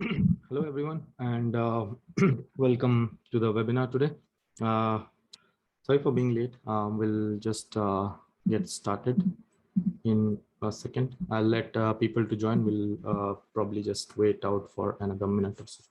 Hello, everyone, and welcome to the webinar today. Sorry for being late. We'll just get started in a second. I'll let people to join. We'll probably just wait out for another minute or so.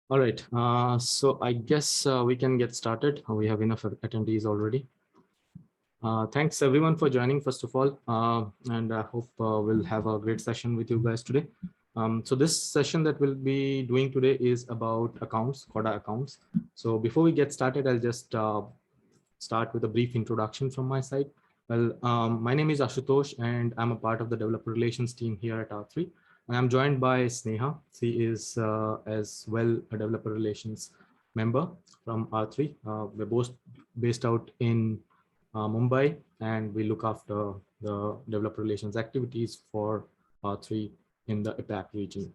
All right. So I guess we can get started. We have enough attendees already. Thanks everyone for joining, first of all, and I hope we'll have a great session with you guys today. So this session that we'll be doing today is about accounts, Corda accounts. So before we get started, I'll just start with a brief introduction from my side. Well, my name is Ashutosh, and I'm a part of the developer relations team here at R3. And I'm joined by Sneha. She is as well a developer relations member from R3. We're both based out in Mumbai, and we look after the developer relations activities for R3 in the APAC region.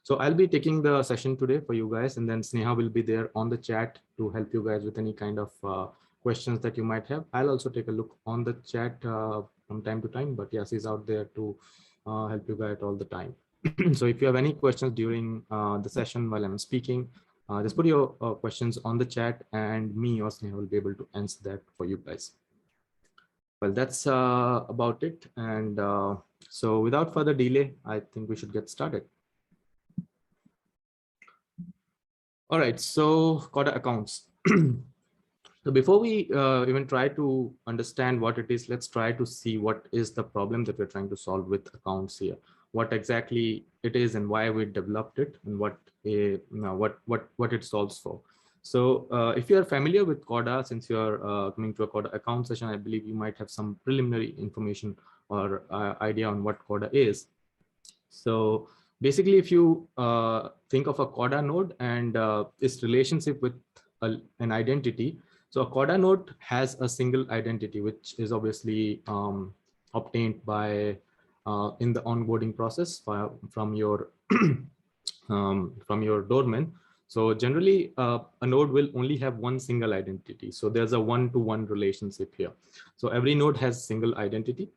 So I'll be taking the session today for you guys, and then Sneha will be there on the chat to help you guys with any kind of questions that you might have. I'll also take a look on the chat from time to time, but yes, she's out there to help you guys all the time. So if you have any questions during the session while I'm speaking, just put your questions on the chat, and me or Sneha will be able to answer that for you guys. Well, that's about it. And so without further delay, I think we should get started. All right, so Corda accounts. So before we even try to understand what it is, let's try to see what is the problem that we're trying to solve with accounts here. What exactly it is and why we developed it, and what it solves for. So if you are familiar with Corda, since you're coming to a Corda account session, I believe you might have some preliminary information or idea on what Corda is. So basically, if you think of a Corda node and its relationship with an identity, so a Corda node has a single identity, which is obviously obtained by in the onboarding process from your doorman. So generally, a node will only have one single identity. So there's a one-to-one relationship here. So every node has single identity.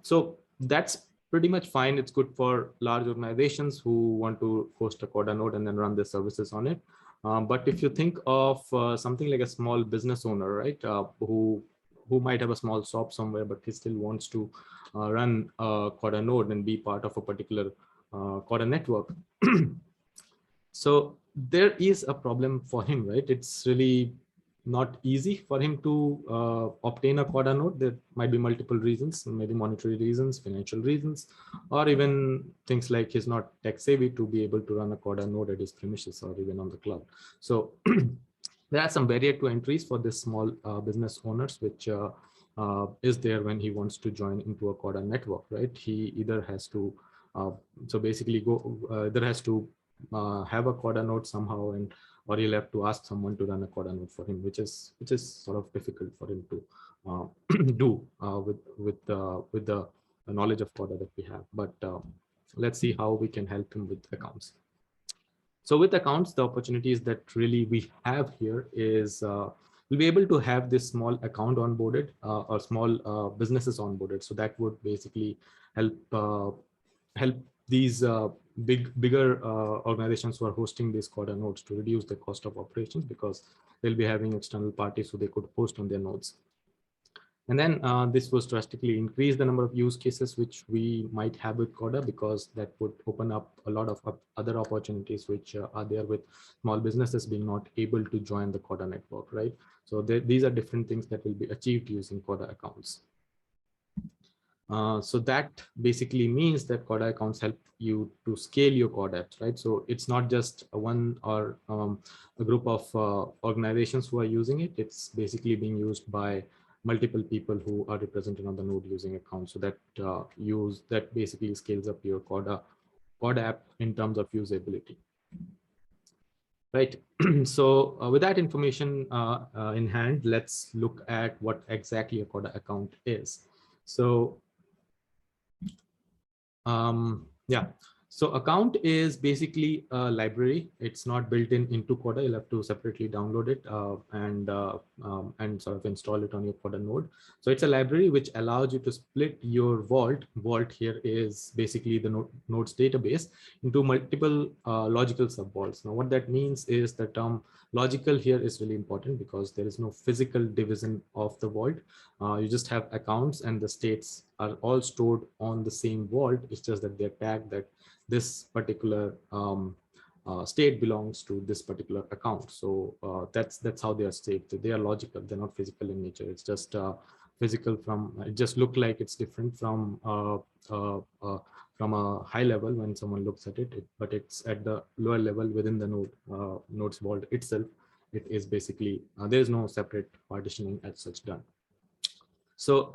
So that's pretty much fine. It's good for large organizations who want to host a Corda node and then run their services on it. But if you think of something like a small business owner, right, who might have a small shop somewhere, but he still wants to run a Corda node and be part of a particular Corda network. So there is a problem for him, right? It's really not easy for him to obtain a Corda node. There might be multiple reasons, maybe monetary reasons, financial reasons, or even things like he's not tech savvy to be able to run a Corda node at his premises or even on the cloud. So there are some barrier to entries for this small business owners, which is there when he wants to join into a Corda network, right? He either has to, so basically there has to have a Corda node somehow, and or he'll have to ask someone to run a Corda node for him, which is sort of difficult for him to do with the knowledge of Corda that we have. But let's see how we can help him with accounts. So with accounts, the opportunities that really we have here is we'll be able to have this small account onboarded or small businesses onboarded. So that would basically help help these bigger organizations who are hosting these Corda nodes to reduce the cost of operations, because they'll be having external parties who they could host on their nodes. And then this was drastically increase the number of use cases which we might have with Corda, because that would open up a lot of other opportunities which are there with small businesses being not able to join the Corda network, right? So these are different things that will be achieved using Corda accounts. So that basically means that Corda accounts help you to scale your Corda apps, right? So it's not just one or a group of organizations who are using it. It's basically being used by multiple people who are represented on the node using accounts. So that basically scales up your Corda app in terms of usability. Right. So with that information in hand, let's look at what exactly a Corda account is. So yeah, so account is basically a library. It's not built into Corda. You'll have to separately download it and sort of install it on your Corda node. So it's a library which allows you to split your vault. Vault here is basically the node's database into multiple logical subvaults. Now, what that means is the term logical here is really important, because there is no physical division of the vault. You just have accounts, and the states are all stored on the same vault. It's just that they're tagged that this particular state belongs to this particular account. So that's how they are staked. They are logical. They're not physical in nature. It's just physical from. It just look like it's different from a high level when someone looks at it, but it's at the lower level within the node's vault itself. It is basically there is no separate partitioning as such done. So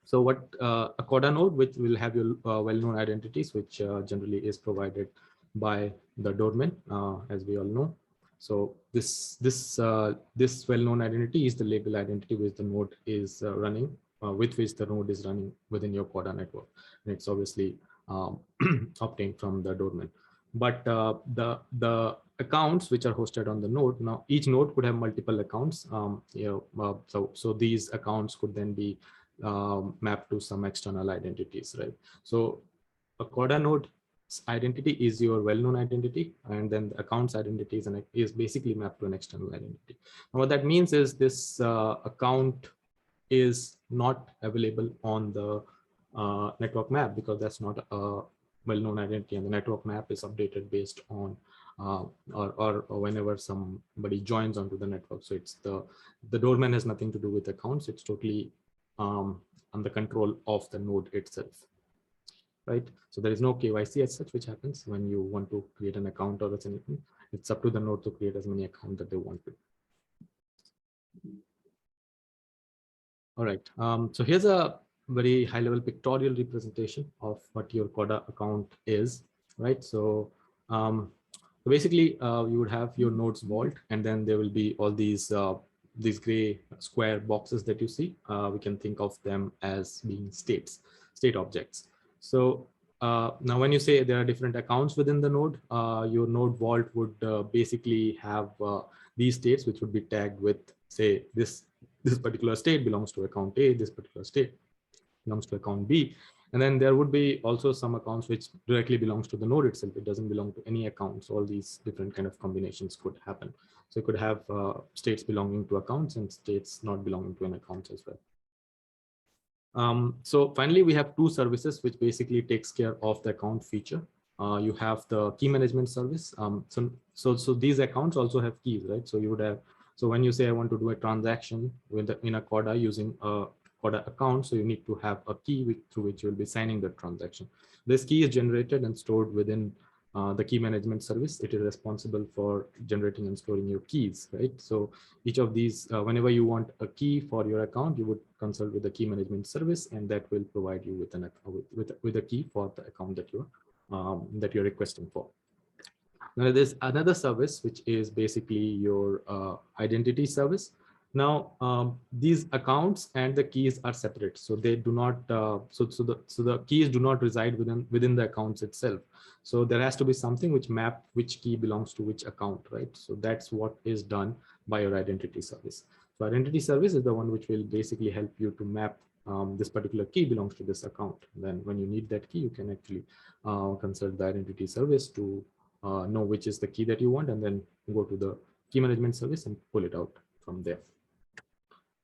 so what a Corda node, which will have your well-known identities, which generally is provided by the doorman, as we all know. So this well-known identity is the label identity which the node is running, with which the node is running within your Corda network. And it's obviously obtained from the doorman. But the accounts which are hosted on the node, now each node could have multiple accounts. So these accounts could then be mapped to some external identities, right? So a Corda node identity is your well-known identity, and then the accounts identities and is basically mapped to an external identity. And what that means is this account is not available on the network map, because that's not a well-known identity, and the network map is updated based on or whenever somebody joins onto the network. So it's the doorman has nothing to do with accounts. It's totally under control of the node itself, right? So there is no KYC as such, which happens when you want to create an account or anything. It's up to the node to create as many accounts that they want to. All right. So here's a very high-level pictorial representation of what your Corda account is, right? So basically, you would have your nodes vault, and then there will be all these gray square boxes that you see. We can think of them as being state objects. So now when you say there are different accounts within the node, your node vault would basically have these states, which would be tagged with, say, this particular state belongs to account A, this particular state belongs to account B. And then there would be also some accounts which directly belongs to the node itself. It doesn't belong to any accounts. All these different kind of combinations could happen. So you could have states belonging to accounts and states not belonging to an account as well. So finally, we have two services which basically takes care of the account feature. You have the key management service. So these accounts also have keys, right? So you would have, so when you say I want to do a transaction in a Corda using a Corda account, so you need to have a key through which you will be signing the transaction. This key is generated and stored within the key management service. It is responsible for generating and storing your keys, right? So each of these, whenever you want a key for your account, you would consult with the key management service, and that will provide you with a key for the account that you're that you're requesting for. Now there's another service which is basically your identity service. Now these accounts and the keys are separate, so they do not. So the keys do not reside within the accounts itself. So there has to be something which map which key belongs to which account, right? So that's what is done by your identity service. So identity service is the one which will basically help you to map this particular key belongs to this account. Then when you need that key, you can actually consult the identity service to know which is the key that you want, and then go to the key management service and pull it out from there.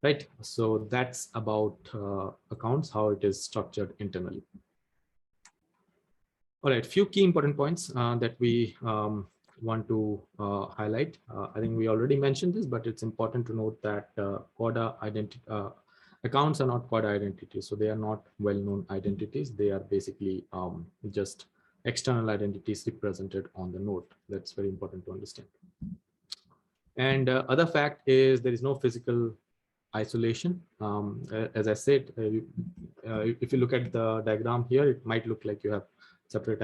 Right. So that's about accounts, how it is structured internally. All right, few key important points that we want to highlight. I think we already mentioned this, but it's important to note that Corda identity accounts are not Corda identities. So they are not well-known identities. They are basically just external identities represented on the node. That's very important to understand. And other fact is there is no physical isolation. As I said, if you look at the diagram here, it might look like you have separate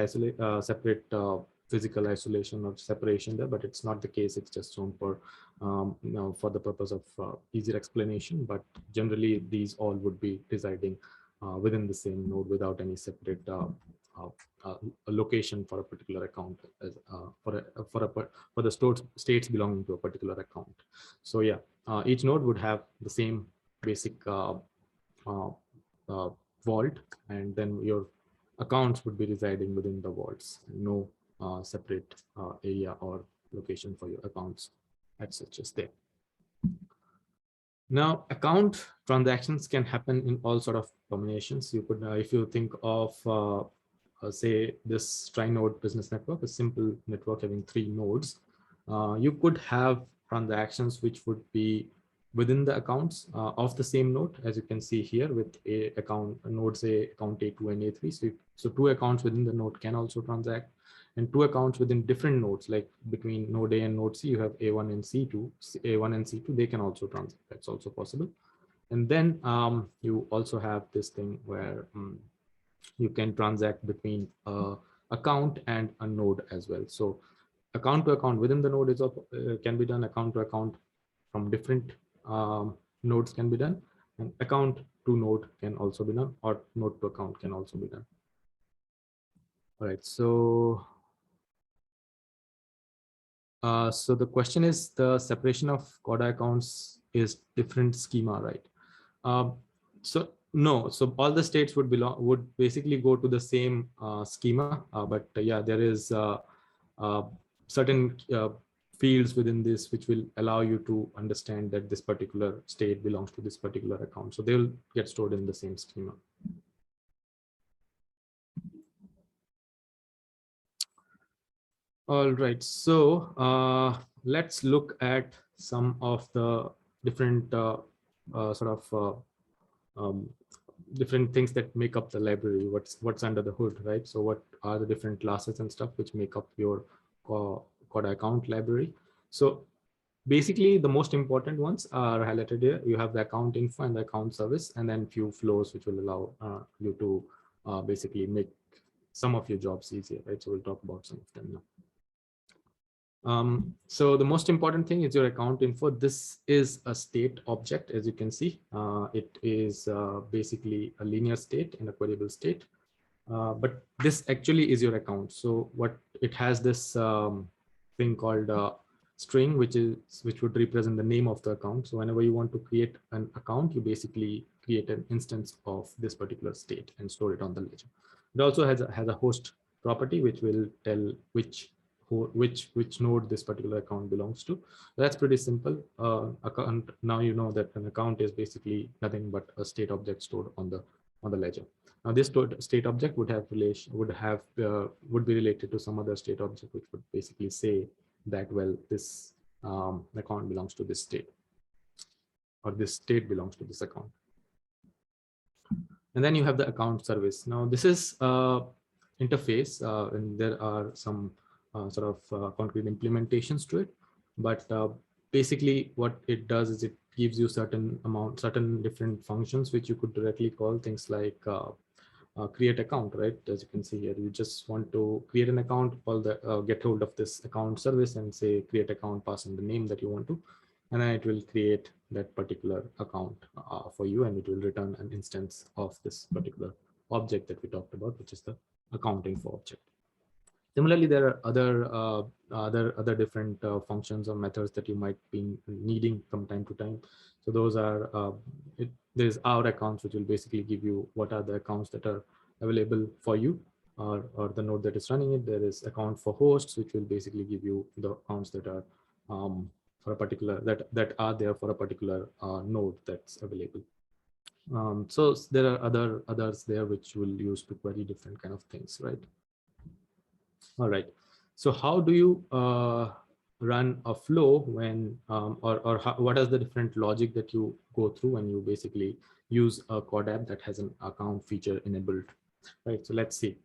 physical isolation or separation there, but it's not the case. It's just shown for for the purpose of easier explanation. But generally, these all would be residing within the same node without any separate a location for a particular account as for the states belonging to a particular account. So yeah, each node would have the same basic vault, and then your accounts would be residing within the vaults. No separate area or location for your accounts as such as there. Now, account transactions can happen in all sort of combinations. You could, if you think of say this tri-node business network, a simple network having 3 nodes, you could have transactions which would be within the accounts of the same node, as you can see here with nodes account A2 and A3. So 2 accounts within the node can also transact, and 2 accounts within different nodes, like between node A and node C, you have A1 and C2, they can also transact. That's also possible. And then you also have this thing where you can transact between account and a node as well. So account to account within the node is can be done. Account to account from different nodes can be done, and account to node can also be done, or node to account can also be done. All right, so so the question is, the separation of Corda accounts is different schema, right? So no, so all the states would basically go to the same schema, but yeah, there is certain fields within this which will allow you to understand that this particular state belongs to this particular account. So they will get stored in the same schema. All right, so let's look at some of the different different things that make up the library. What's under the hood, right? So what are the different classes and stuff which make up your Corda account library? So basically, the most important ones are highlighted here. You have the account info and the account service, and then few flows which will allow you to basically make some of your jobs easier, right? So we'll talk about some of them now. So the most important thing is your account info. This is a state object, as you can see. It is basically a linear state and a queryable state. But this actually is your account. So what it has this thing called string, which would represent the name of the account. So whenever you want to create an account, you basically create an instance of this particular state and store it on the ledger. It also has a host property which will tell which node this particular account belongs to. That's pretty simple. Account, now you know that an account is basically nothing but a state object stored on the ledger. Now this state object would be related to some other state object which would basically say that, well, this account belongs to this state, or this state belongs to this account. And then you have the account service. Now this is interface, and there are some concrete implementations to it, but basically what it does is it gives you certain different functions which you could directly call, things like create account, right? As you can see here, you just want to create an account, call the get hold of this account service and say create account, pass in the name that you want to, and then it will create that particular account for you, and it will return an instance of this particular object that we talked about, which is the account info object. Similarly, there are other different functions or methods that you might be needing from time to time. So those are there's our accounts, which will basically give you what are the accounts that are available for you, or the node that is running it. There is account for hosts, which will basically give you the accounts that are for a particular that are there for a particular node that's available. So there are others there which will use to query different kind of things, right? All right. So how do you run a flow when, or how, what is the different logic that you go through when you basically use a Corda app that has an account feature enabled, right? So let's see.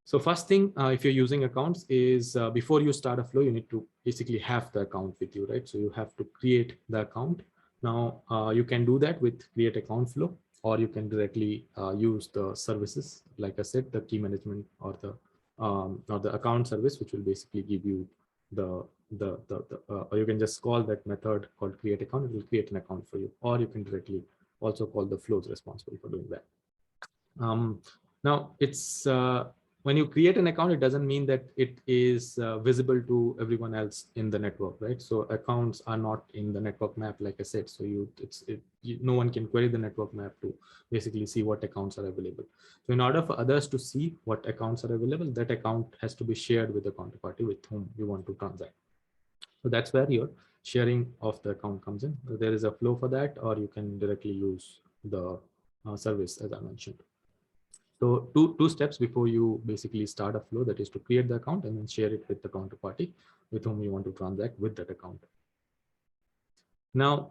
So first thing, if you're using accounts is before you start a flow, you need to basically have the account with you, right? So you have to create the account. Now you can do that with create account flow, or you can directly use the services, like I said, the key management or the account service, which will basically give you or you can just call that method called create account. It will create an account for you, or you can directly also call the flows responsible for doing that. Now it's when you create an account, it doesn't mean that it is visible to everyone else in the network, right? So accounts are not in the network map, like I said. So no one can query the network map to basically see what accounts are available. So in order for others to see what accounts are available, that account has to be shared with the counterparty with whom you want to transact. So that's where your sharing of the account comes in. So there is a flow for that, or you can directly use the service, as I mentioned. So two steps before you basically start a flow, that is to create the account and then share it with the counterparty with whom you want to transact with that account. Now,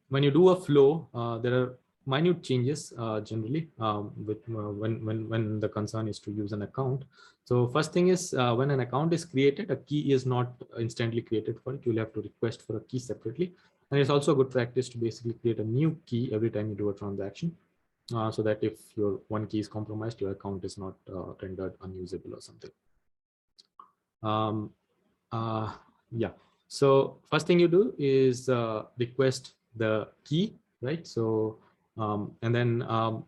when you do a flow, there are minute changes generally when the concern is to use an account. So first thing is when an account is created, a key is not instantly created for it. You'll have to request for a key separately. And it's also a good practice to basically create a new key every time you do a transaction. So that if your one key is compromised, your account is not rendered unusable or something. Yeah. So first thing you do is request the key, right? So and then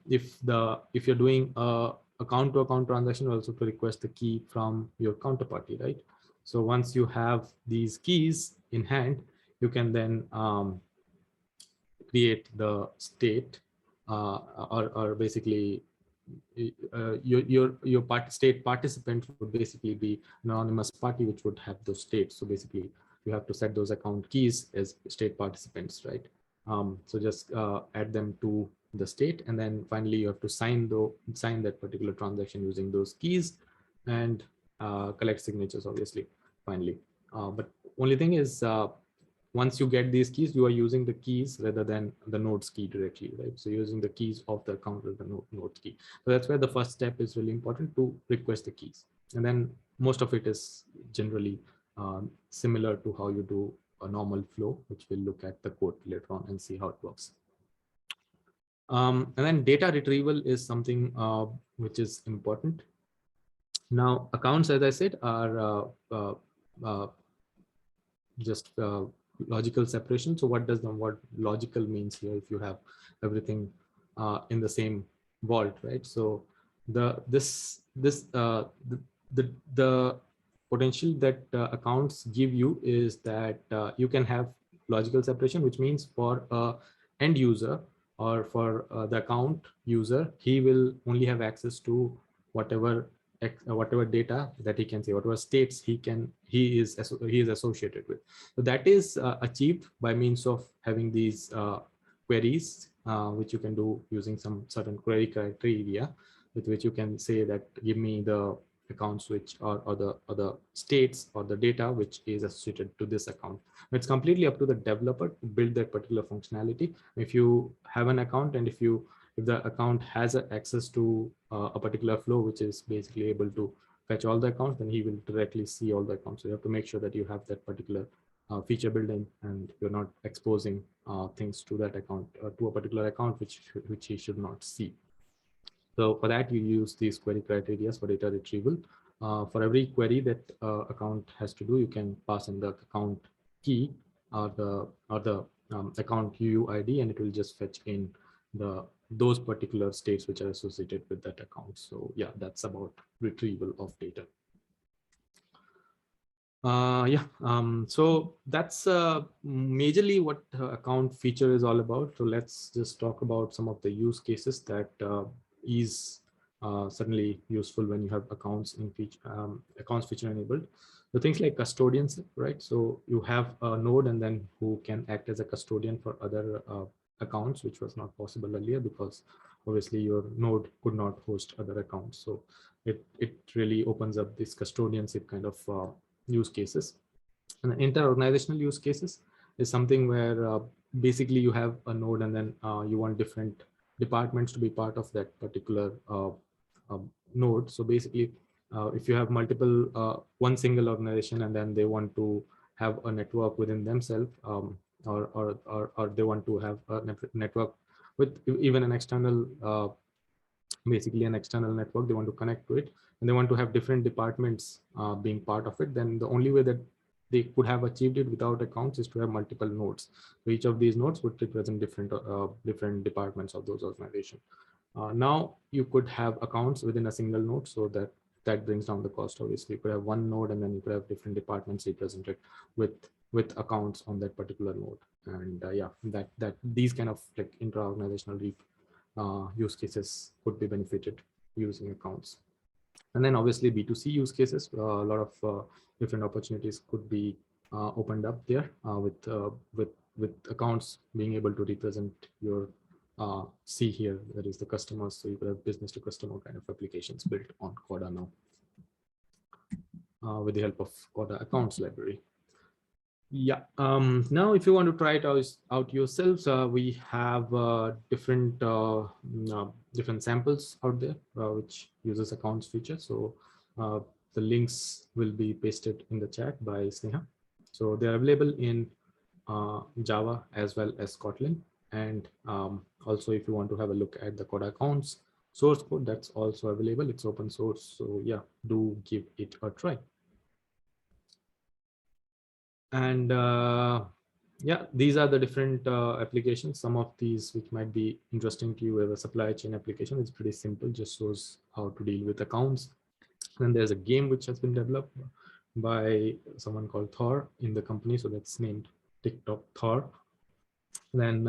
if you're doing a account to account transaction, also to request the key from your counterparty, right? So once you have these keys in hand, you can then create the state or basically your state participant would basically be an anonymous party which would have those states. So basically you have to set those account keys as state participants, right? So just add them to the state, and then finally you have to sign that particular transaction using those keys and collect signatures, obviously, finally. But only thing is once you get these keys, you are using the keys rather than the nodes key directly, right? So using the keys of the account with the node key. So that's where the first step is really important, to request the keys. And then most of it is generally similar to how you do a normal flow, which we'll look at the code later on and see how it works. And then data retrieval is something which is important. Now, accounts, as I said, are just logical separation. So what does the word logical means here? If you have everything in the same vault, right? So the potential that accounts give you is that you can have logical separation, which means for a end user or for the account user, he will only have access to whatever data that he can say, whatever states he is associated with. So that is achieved by means of having these queries, which you can do using some certain query criteria, with which you can say that give me the accounts which or the states or the data which is associated to this account. It's completely up to the developer to build that particular functionality. If you have an account and if the account has access to a particular flow, which is basically able to fetch all the accounts, then he will directly see all the accounts. So you have to make sure that you have that particular feature built in, and you're not exposing things to that account, to a particular account which he should not see. So for that, you use these query criteria for data retrieval. For every query that account has to do, you can pass in the account key or the account UUID, and it will just fetch in those particular states which are associated with that account. So yeah, that's about retrieval of data. So that's majorly what account feature is all about. So let's just talk about some of the use cases that is certainly useful when you have accounts feature enabled. So things like custodians, right? So you have a node and then who can act as a custodian for other accounts, which was not possible earlier because obviously your node could not host other accounts. So it really opens up this custodianship kind of use cases. And inter-organizational use cases is something where basically you have a node and then you want different departments to be part of that particular node. So basically, if you have one single organization and then they want to have a network within themselves, or they want to have a network with even an external basically an external network, they want to connect to it and they want to have different departments being part of it, then the only way that they could have achieved it without accounts is to have multiple nodes. So each of these nodes would represent different departments of those organizations. Now you could have accounts within a single node, so that brings down the cost. Obviously, you could have one node and then you could have different departments represented with accounts on that particular node. And yeah, that these kind of like intra-organizational use cases could be benefited using accounts. And then obviously B2C use cases, a lot of different opportunities could be opened up there with accounts being able to represent your see here, that is the customers. So you could have business to customer kind of applications built on Corda now with the help of Corda accounts library. Yeah. Now, if you want to try it out yourselves, we have different samples out there which uses accounts feature. So the links will be pasted in the chat by Sneha. So they're available in Java as well as Kotlin. And also, if you want to have a look at the Corda accounts source code, that's also available. It's open source. So yeah, do give it a try. And yeah, these are the different applications. Some of these which might be interesting to you as a supply chain application. It's pretty simple, just shows how to deal with accounts. And there's a game which has been developed by someone called Thor in the company. So that's named TikTok Thor. Then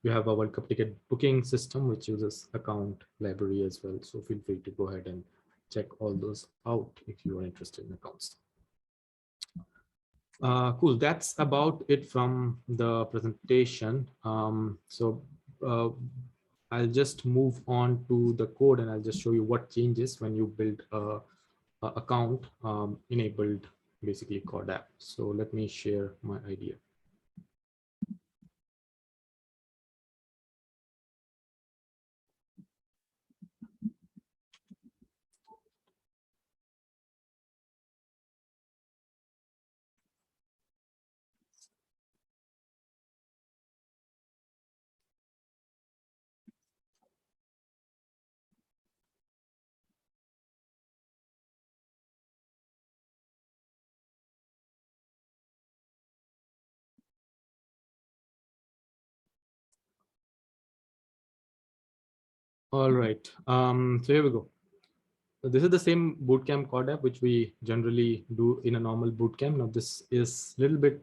you have a World Cup ticket booking system, which uses account library as well. So feel free to go ahead and check all those out if you are interested in accounts. Cool. That's about it from the presentation. I'll just move on to the code and I'll just show you what changes when you build a account enabled basically Corda app. So let me share my idea. All right. So here we go. So this is the same Bootcamp Corda app which we generally do in a normal Bootcamp. Now this is a little bit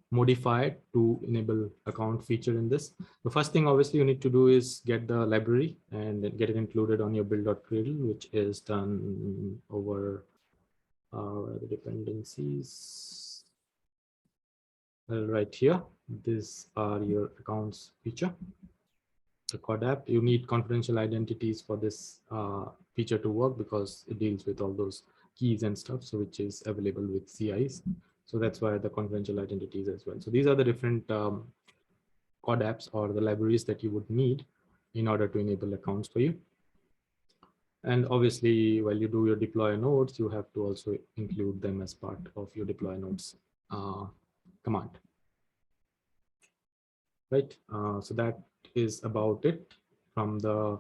modified to enable account feature in this. The first thing obviously you need to do is get the library and then get it included on your build.cradle, which is done over the dependencies. Right here, these are your accounts feature. The Corda app, you need confidential identities for this feature to work because it deals with all those keys and stuff, so which is available with CIs. So that's why the confidential identities as well. So these are the different Corda apps or the libraries that you would need in order to enable accounts for you. And obviously, while you do your deploy nodes, you have to also include them as part of your deploy nodes command. Right. So that is about it from the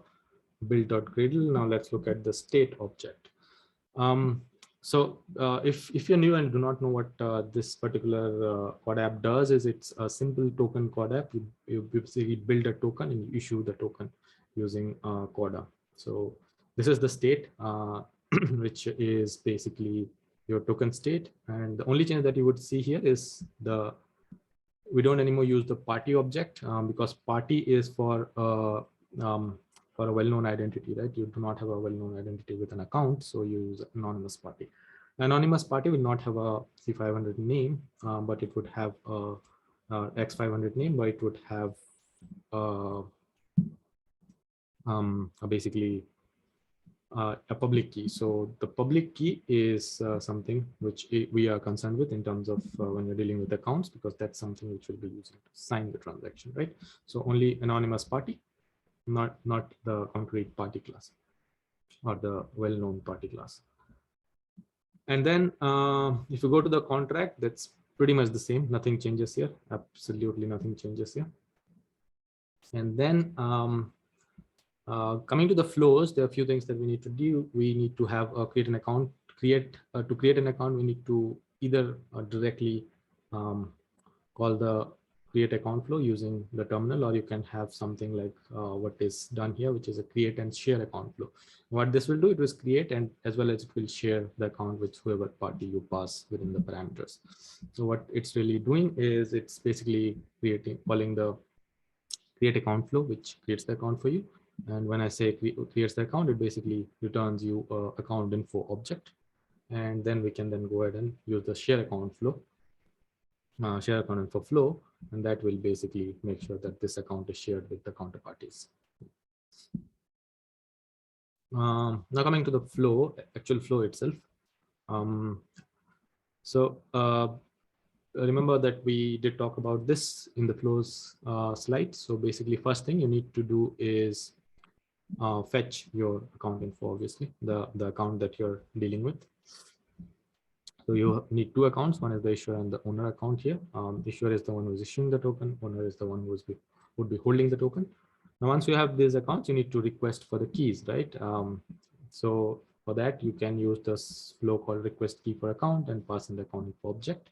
build.gradle. Now let's look at the state object. If you're new and do not know what this particular Corda app does, is it's a simple token Corda app. You basically build a token and you issue the token using Corda. So this is the state, which is basically your token state. And the only change that you would see here is we don't anymore use the party object, because party is for a well-known identity, right? You do not have a well-known identity with an account, so you use anonymous party. Anonymous party will not have a C500 name, but it would have a X500 name, but it would have basically a public key. So the public key is something which we are concerned with in terms of when you're dealing with accounts, because that's something which will be used to sign the transaction, right? So only anonymous party, not the concrete party class or the well-known party class. And then if you go to the contract, that's pretty much the same. Nothing changes here. Absolutely nothing changes here. And then coming to the flows, there are a few things that we need to do. We need to have create an account. To create an account, we need to either directly call the create account flow using the terminal, or you can have something like what is done here, which is a create and share account flow. What this will do, it will create, and as well as it will share the account with whoever party you pass within the parameters. So what it's really doing is it's basically calling the create account flow, which creates the account for you. And when I say creates the account, it basically returns you account info object. And then we can then go ahead and use the share account flow, share account info flow, and that will basically make sure that this account is shared with the counterparties. Now coming to the flow, actual flow itself. Remember that we did talk about this in the flows slide. So basically, first thing you need to do is fetch your account info, obviously, the account that you're dealing with. So you need two accounts. One is the issuer and the owner account here. Issuer is the one who's issuing the token. Owner is the one who would be holding the token. Now, once you have these accounts, you need to request for the keys, right? So for that, you can use this flow called request key for account and pass in the account info object.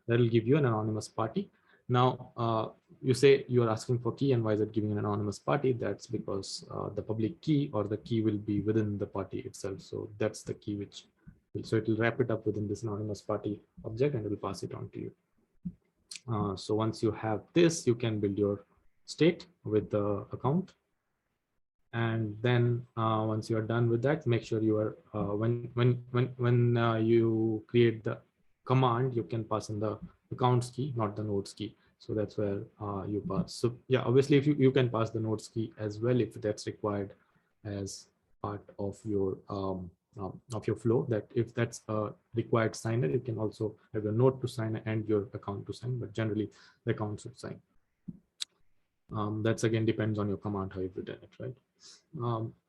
That will give you an anonymous party. Now, you say you are asking for key, and why is it giving an anonymous party? That's because the public key or the key will be within the party itself. So that's the key which so it will wrap it up within this anonymous party object and it will pass it on to you. So once you have this, you can build your state with the account. And then once you are done with that, make sure you are when you create the command, you can pass in the accounts key, not the nodes key. So that's where you pass. So yeah, obviously, if you can pass the nodes key as well if that's required as part of your flow. That if that's a required signer, you can also have your node to sign and your account to sign, but generally the account should sign. That's again depends on your command how you've written it, right?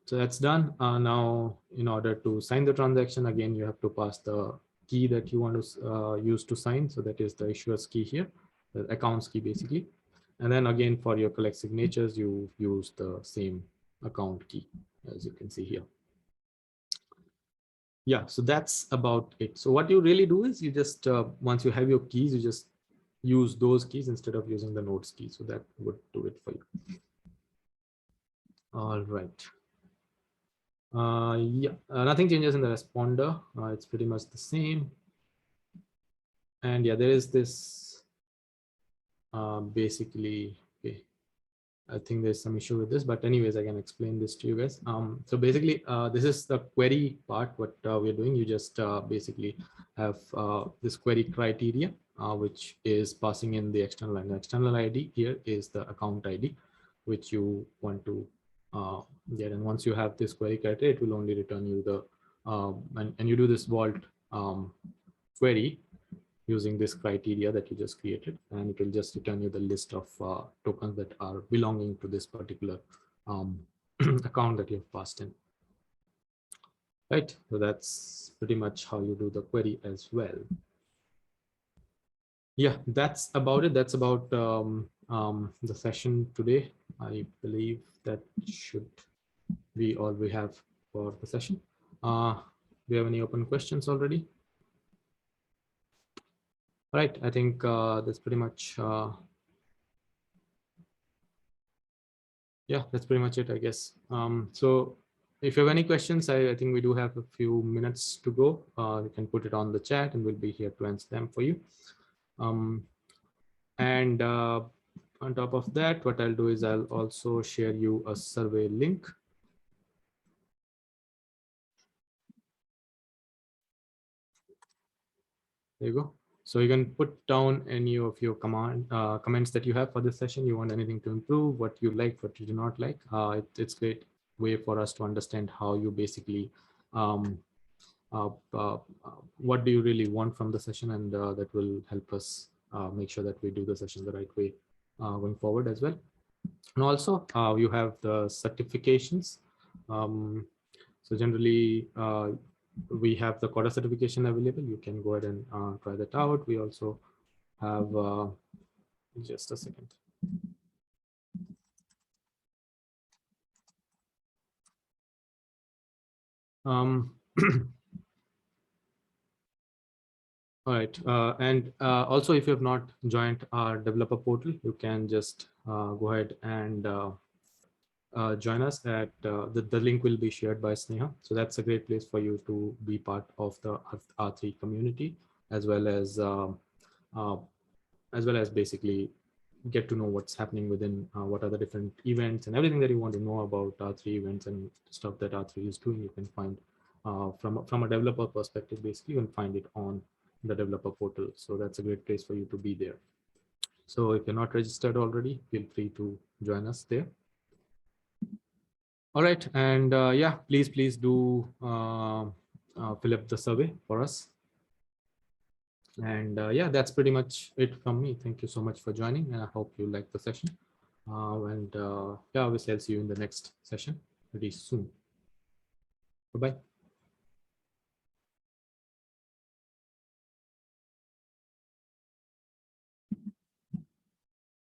So that's done. Now, in order to sign the transaction, again, you have to pass the key that you want to use to sign. So that is the issuer's key here, the accounts key basically. And then again, for your collect signatures, you use the same account key, as you can see here. Yeah, so that's about it. So what you really do is you just, once you have your keys, you just use those keys instead of using the nodes key. So that would do it for you. All right. Yeah, nothing changes in the responder. It's pretty much the same. And yeah, there is this basically, okay, I think there's some issue with this, but anyways, I can explain this to you guys. So basically, this is the query part. What we're doing, you just basically have this query criteria, which is passing in the external line. The external ID here is the account ID, which you want to get. And once you have this query criteria, it will only return you the, and you do this vault query using this criteria that you just created, and it will just return you the list of tokens that are belonging to this particular account that you've passed in. Right, so that's pretty much how you do the query as well. Yeah, that's about it. That's about the session today. I believe that should be all we have for the session. Do you have any open questions already? All right, I think that's pretty much, yeah, that's pretty much it, I guess. So if you have any questions, I think we do have a few minutes to go. You can put it on the chat and we'll be here to answer them for you. And on top of that, what I'll do is I'll also share you a survey link. There you go. So you can put down any of your comments that you have for this session. You want anything to improve, what you like, what you do not like. It's great way for us to understand how you basically, what do you really want from the session, and that will help us make sure that we do the session the right way going forward as well. And also you have the certifications. So generally, we have the Corda certification available. You can go ahead and try that out. We also have, just a second. All right. And also, if you have not joined our developer portal, you can just go ahead and join us at the link will be shared by Sneha. So that's a great place for you to be part of the R3 community, as well as basically get to know what's happening within what are the different events and everything that you want to know about R3 events and stuff that R3 is doing. You can find from a developer perspective, basically you can find it on the developer portal. So that's a great place for you to be there. So if you're not registered already, feel free to join us there. All right, and yeah, please do fill up the survey for us. And yeah, that's pretty much it from me. Thank you so much for joining, and I hope you liked the session. And yeah, obviously I'll see you in the next session pretty soon. Bye-bye.